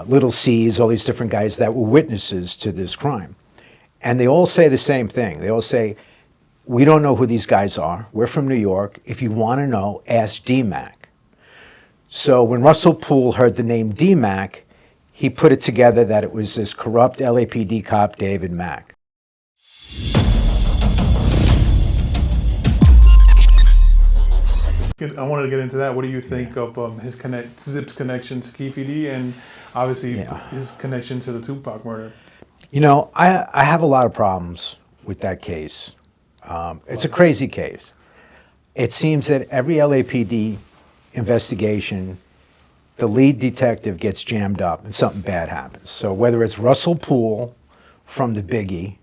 Little C's, all these different guys that were witnesses to this crime. And they all say the same thing. They all say, we don't know who these guys are. We're from New York. If you want to know, ask dmac. So when Russell Poole heard the name dmac, he put it together that it was this corrupt LAPD cop, David Mack. I wanted to get into that. What do you think of Zip's connection to KFD and obviously his connection to the Tupac murder? You know, I have a lot of problems with that case. It's a crazy case. It seems that every LAPD investigation, the lead detective gets jammed up and something bad happens. So whether it's Russell Poole from the Biggie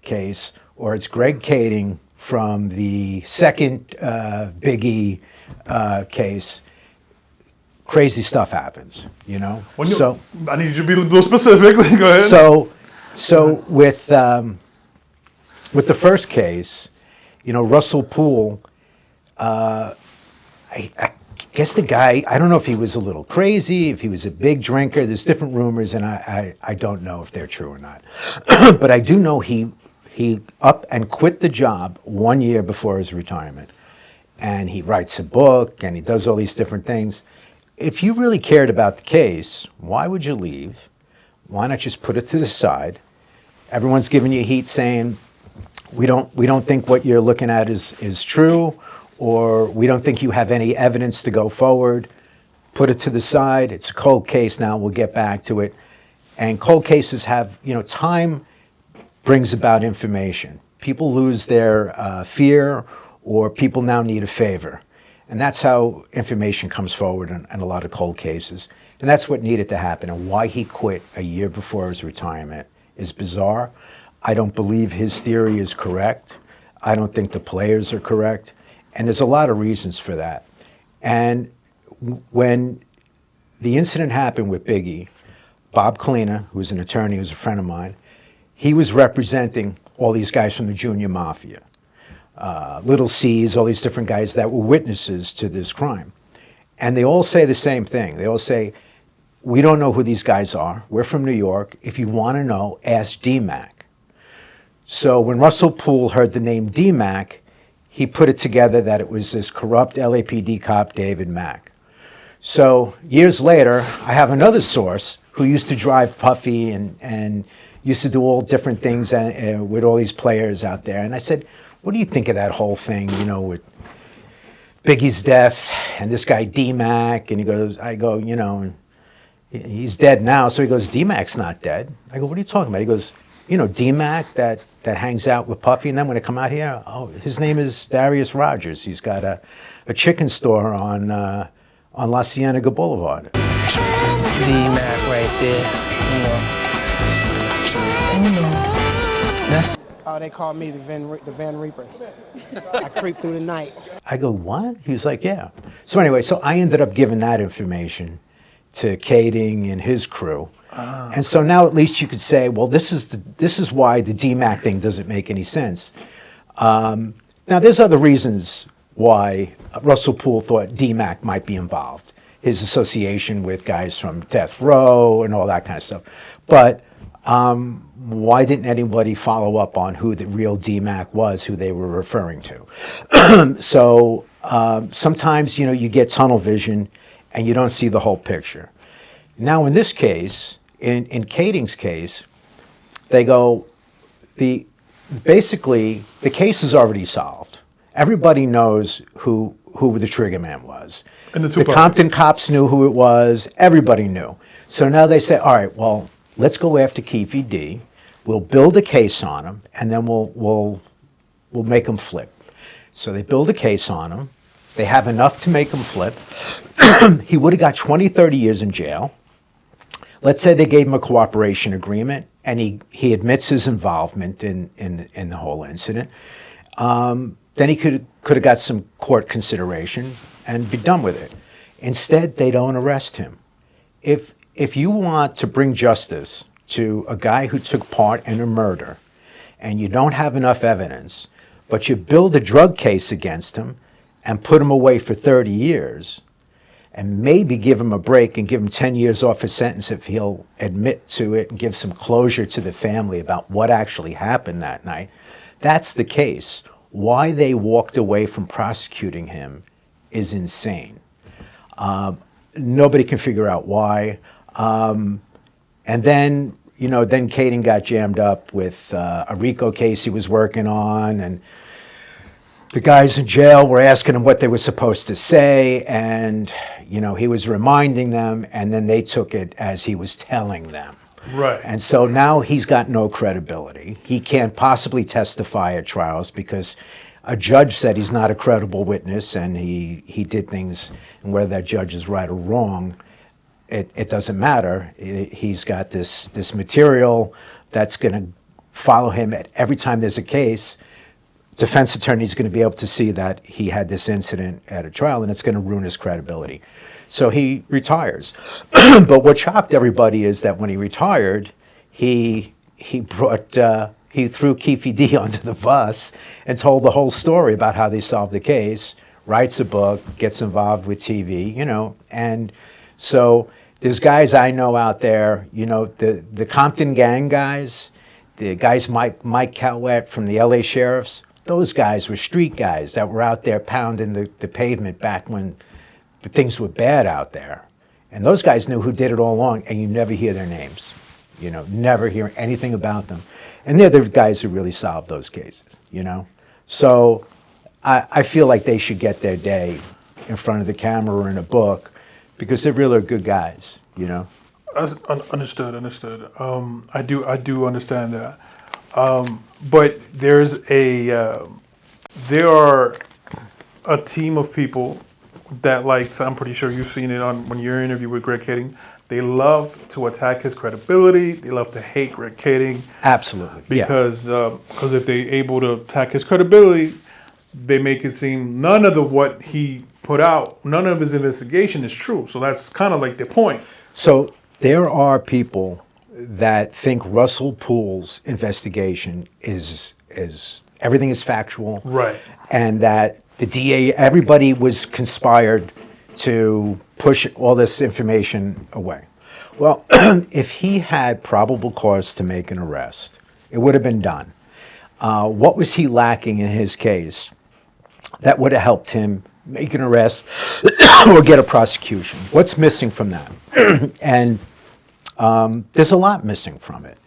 case or it's Greg Kading from the second Biggie case, crazy stuff happens, you know? So I need you to be a little specific. Go ahead. So with the first case, you know, Russell Poole, I guess the guy, I don't know if he was a little crazy, if he was a big drinker. There's different rumors, and I don't know if they're true or not. But I do know he up and quit the job 1 year before his retirement. And he writes a book, and he does all these different things. If you really cared about the case, why would you leave? Why not just put it to the side? Everyone's giving you heat saying, we don't think what you're looking at is true, or we don't think you have any evidence to go forward. Put it to the side. It's a cold case now. We'll get back to it. And cold cases have, you know, time brings about information. People lose their fear, or people now need a favor. And that's how information comes forward in a lot of cold cases. And that's what needed to happen. And why he quit a year before his retirement is bizarre. I don't believe his theory is correct. I don't think the players are correct. And there's a lot of reasons for that. And when the incident happened with Biggie, Bob Kalina, who's an attorney, who's a friend of mine, he was representing all these guys from the Junior Mafia. Little C's, all these different guys that were witnesses to this crime. And they all say the same thing. They all say, we don't know who these guys are. We're from New York. If you want to know, ask dmac. So when Russell Poole heard the name dmac, he put it together that it was this corrupt LAPD cop, David Mack. So years later, I have another source who used to drive Puffy and used to do all different things with all these players out there. And I said, what do you think of that whole thing, you know, with Biggie's death and this guy dmac? And he goes, I go, you know, he's dead now. So he goes, dmac's not dead. I go, what are you talking about? He goes, you know, dmac that hangs out with Puffy, and then when I come out here, oh, his name is Darius Rogers. He's got a chicken store on La Cienega Boulevard. dmac right there, you know. That's Oh, they call me the Van Reaper. I creep through the night. I go, what? He was like, yeah. So anyway, so I ended up giving that information to Kading and his crew. And so now at least you could say, well, this is why the dmac thing doesn't make any sense. Now there's other reasons why Russell Poole thought dmac might be involved. His association with guys from Death Row and all that kind of stuff. But why didn't anybody follow up on who the real dmac was, who they were referring to? So sometimes, you know, you get tunnel vision and you don't see the whole picture. Now in this case, in Kading's case, they go, basically the case is already solved. Everybody knows who the trigger man was. And the Compton cops knew who it was. Everybody knew. So now they say, all right, well, let's go after KFD. We'll build a case on him, and then we'll make him flip. So they build a case on him. They have enough to make him flip. He would have got 20, 30 years in jail. Let's say they gave him a cooperation agreement, and he admits his involvement in the whole incident. Then he could have got some court consideration and be done with it. Instead, they don't arrest him. If you want to bring justice to a guy who took part in a murder and you don't have enough evidence, but you build a drug case against him and put him away for 30 years, and maybe give him a break and give him 10 years off his sentence if he'll admit to it and give some closure to the family about what actually happened that night. That's the case. Why they walked away from prosecuting him is insane. Nobody can figure out why. And then, then Kading got jammed up with a RICO case he was working on, and the guys in jail were asking him what they were supposed to say, and he was reminding them, and then they took it as he was telling them. Right. And so now he's got no credibility. He can't possibly testify at trials because a judge said he's not a credible witness, and he did things, and whether that judge is right or wrong, it doesn't matter. He's got this material that's going to follow him at every time there's a case. Defense attorney's going to be able to see that he had this incident at a trial, and it's going to ruin his credibility. So he retires. But what shocked everybody is that when he retired, he threw Keefe D onto the bus and told the whole story about how they solved the case, writes a book, gets involved with TV, and so there's guys I know out there, the Compton gang guys, the guys Mike Cowett from the LA Sheriffs. Those guys were street guys that were out there pounding the pavement back when things were bad out there. And those guys knew who did it all along, and you never hear their names. Never hear anything about them. And they're the guys who really solved those cases, So I feel like they should get their day in front of the camera or in a book, because they really are good guys, Understood. I do understand that. But there are a team of people that, I'm pretty sure you've seen it when you're interviewed with Greg Kading. They love to attack his credibility. They love to hate Greg Kading. Absolutely. Because if they're able to attack his credibility, they make it seem none of what he put out, none of his investigation is true. So that's kind of like the point. So there are people that think Russell Poole's investigation is everything is factual, right? And that the DA, everybody was conspired to push all this information away. Well, if he had probable cause to make an arrest, it would have been done. What was he lacking in his case that would have helped him make an arrest or get a prosecution? What's missing from that? And there's a lot missing from it.